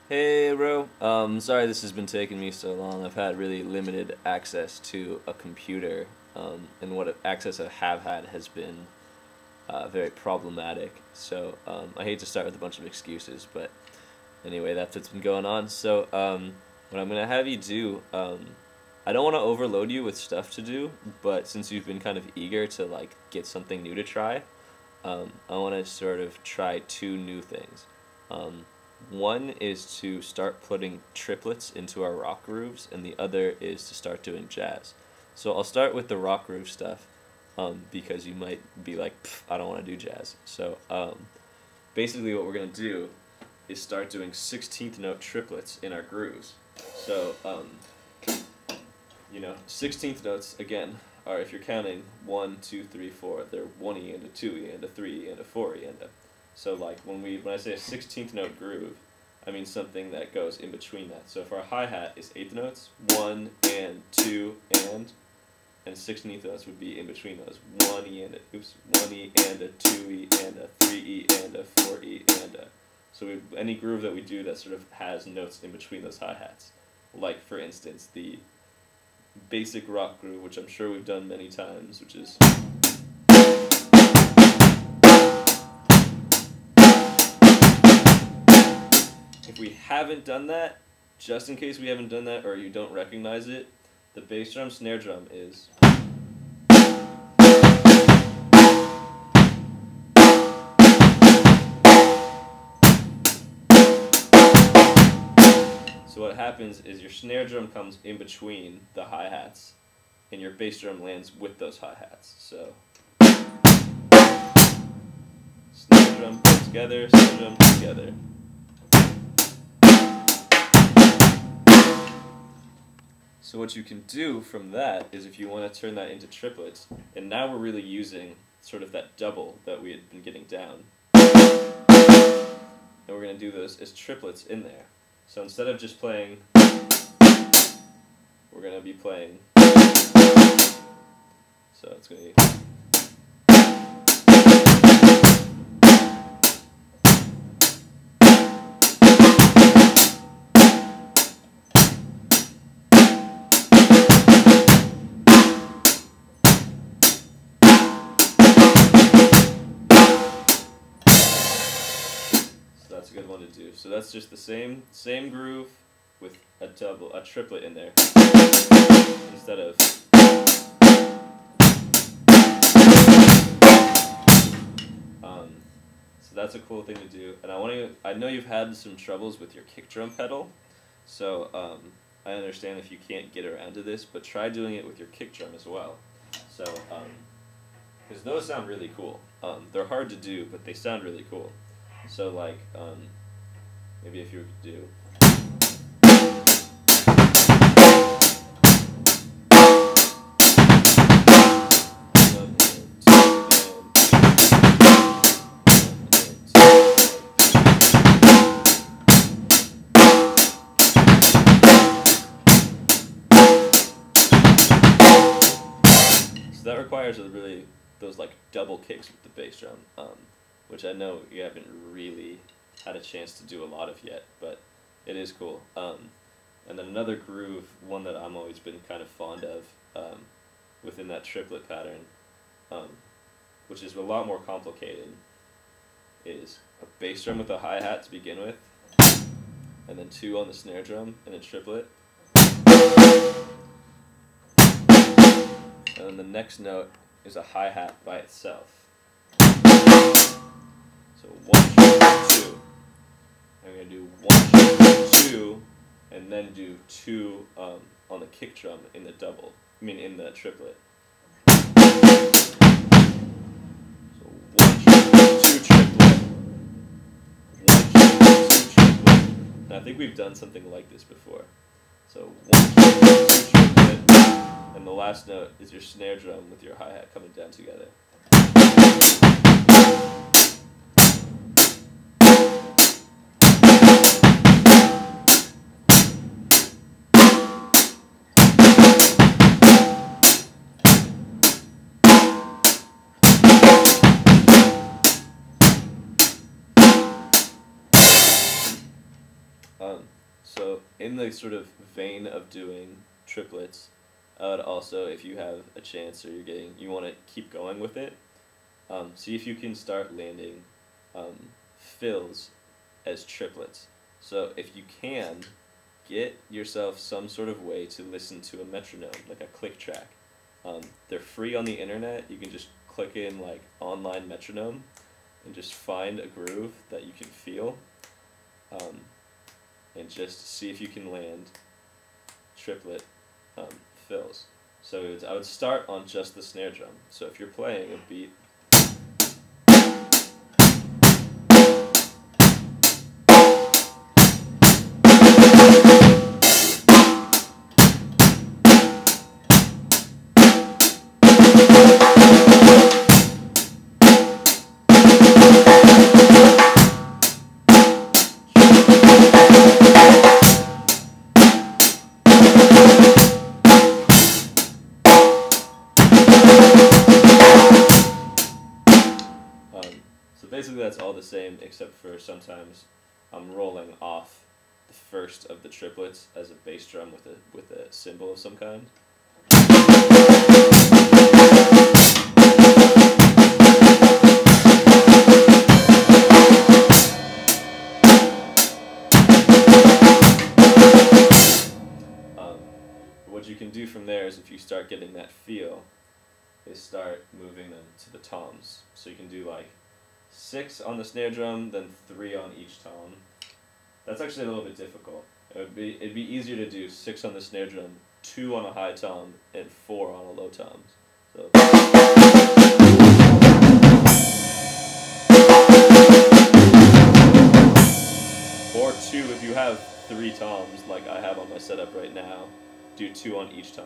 Hey, bro. Sorry this has been taking me so long. I've had really limited access to a computer, and what access I have had has been very problematic. So I hate to start with a bunch of excuses, but anyway, that's what's been going on. So what I'm gonna have you do, I don't want to overload you with stuff to do, but since you've been kind of eager to like get something new to try, I want to sort of try two new things. One is to start putting triplets into our rock grooves, and the other is to start doing jazz. So I'll start with the rock groove stuff, because you might be like, I don't want to do jazz. So basically what we're going to do is start doing 16th note triplets in our grooves. So, 16th notes, again, are, if you're counting 1, 2, 3, 4, they're 1 E and a 2 E and a 3 E and a 4 E and a... So like when I say a 16th note groove, I mean something that goes in between that. So if our hi-hat is 8th notes, 1 and 2 and 16th notes would be in between those. 1 E and a 1 E and a 2 E and a 3 E and a 4 E and a. So any groove that we do that sort of has notes in between those hi-hats. Like for instance the basic rock groove, which I'm sure we've done many times, which is if we haven't done that, just in case we haven't done that or you don't recognize it, the bass drum, snare drum is. So what happens is your snare drum comes in between the hi-hats, and your bass drum lands with those hi-hats. So snare drum put together, snare drum put together. So what you can do from that is, if you want to turn that into triplets, and now we're really using sort of that double that we had been getting down, and we're going to do those as triplets in there. So instead of just playing, we're going to be playing, so it's going to be... That's a good one to do. So that's just the same groove with a triplet in there instead of. So that's a cool thing to do. And I know you've had some troubles with your kick drum pedal, so I understand if you can't get around to this, but try doing it with your kick drum as well. So because those sound really cool. They're hard to do, but they sound really cool. So like, maybe if you could do. So that requires those like double kicks with the bass drum. Which I know you haven't really had a chance to do a lot of yet, but it is cool. And then another groove, one that I'm always been kind of fond of within that triplet pattern, which is a lot more complicated, is a bass drum with a hi-hat to begin with, and then 2 on the snare drum, and then triplet. And then the next note is a hi-hat by itself. So 1, 2. I'm going to do 1, 2, and then do 2 on the kick drum in the double. I mean in the triplet. So 1, 2 triplet. 1, 2 triplet. And I think we've done something like this before. So 1, 2 triplet, and the last note is your snare drum with your hi-hat coming down together. Um, so in the sort of vein of doing triplets, I would also, if you have a chance or you want to keep going with it, see if you can start landing fills as triplets. So if you can, get yourself some sort of way to listen to a metronome, like a click track. They're free on the internet. You can just click in like online metronome and just find a groove that you can feel, and just see if you can land triplet fills. So I would start on just the snare drum. So if you're playing a beat, so basically that's all the same, except for sometimes I'm rolling off the first of the triplets as a bass drum with a cymbal of some kind. What you can do from there is, if you start getting that feel, is start moving them to the toms. So you can do like 6 on the snare drum, then 3 on each tom. That's actually a little bit difficult. It'd be easier to do 6 on the snare drum, 2 on a high tom, and 4 on a low tom. So. Or 2 if you have 3 toms, like I have on my setup right now. Do 2 on each tom.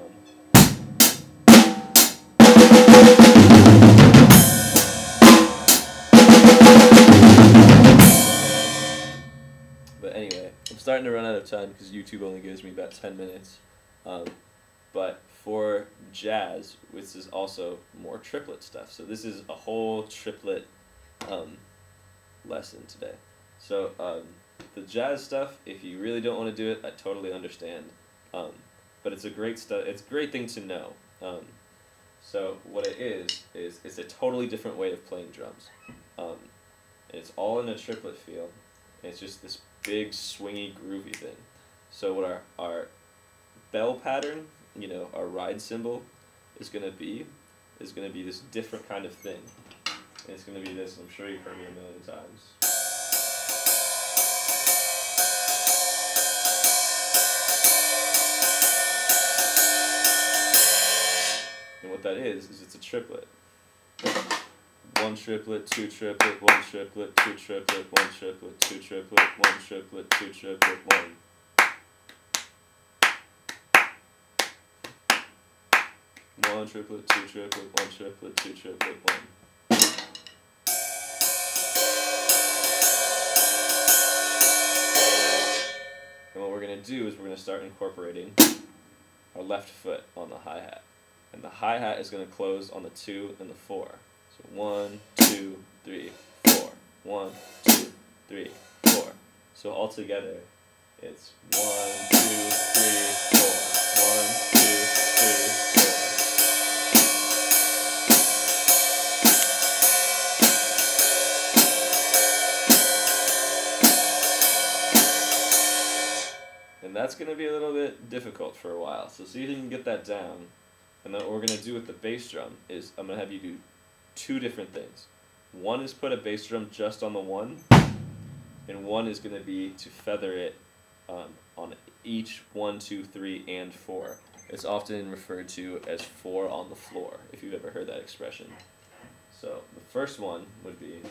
But anyway, I'm starting to run out of time because YouTube only gives me about 10 minutes. But for jazz, which is also more triplet stuff. So this is a whole triplet lesson today. So the jazz stuff, if you really don't want to do it, I totally understand. But it's a great thing to know. So what it is it's a totally different way of playing drums. It's all in a triplet feel. And it's just this big swingy groovy thing. So what our bell pattern, our ride cymbal is gonna be this different kind of thing. And it's gonna be this. I'm sure you've heard me a million times. And what that is it's a triplet. 1 triplet, 2 triplet, 1 triplet, 2 triplet, 1 triplet, 2 triplet, 1 triplet, 2 triplet, 1. One triplet, 2 triplet, 1 triplet, 2 triplet, 1. And what we're going to do is we're going to start incorporating our left foot on the hi-hat. And the hi-hat is going to close on the 2 and the 4. So 1, 2, 3, 4. 1, 2, 3, 4. So all together, it's 1, 2, 3, 4. 1, 2, 3, 4. And that's going to be a little bit difficult for a while. So see if you can get that down. And then what we're going to do with the bass drum is I'm going to have you do 2 different things. One is put a bass drum just on the 1, and one is going to be to feather it on each 1, 2, 3, and 4. It's often referred to as 4 on the floor, if you've ever heard that expression. So the first one would be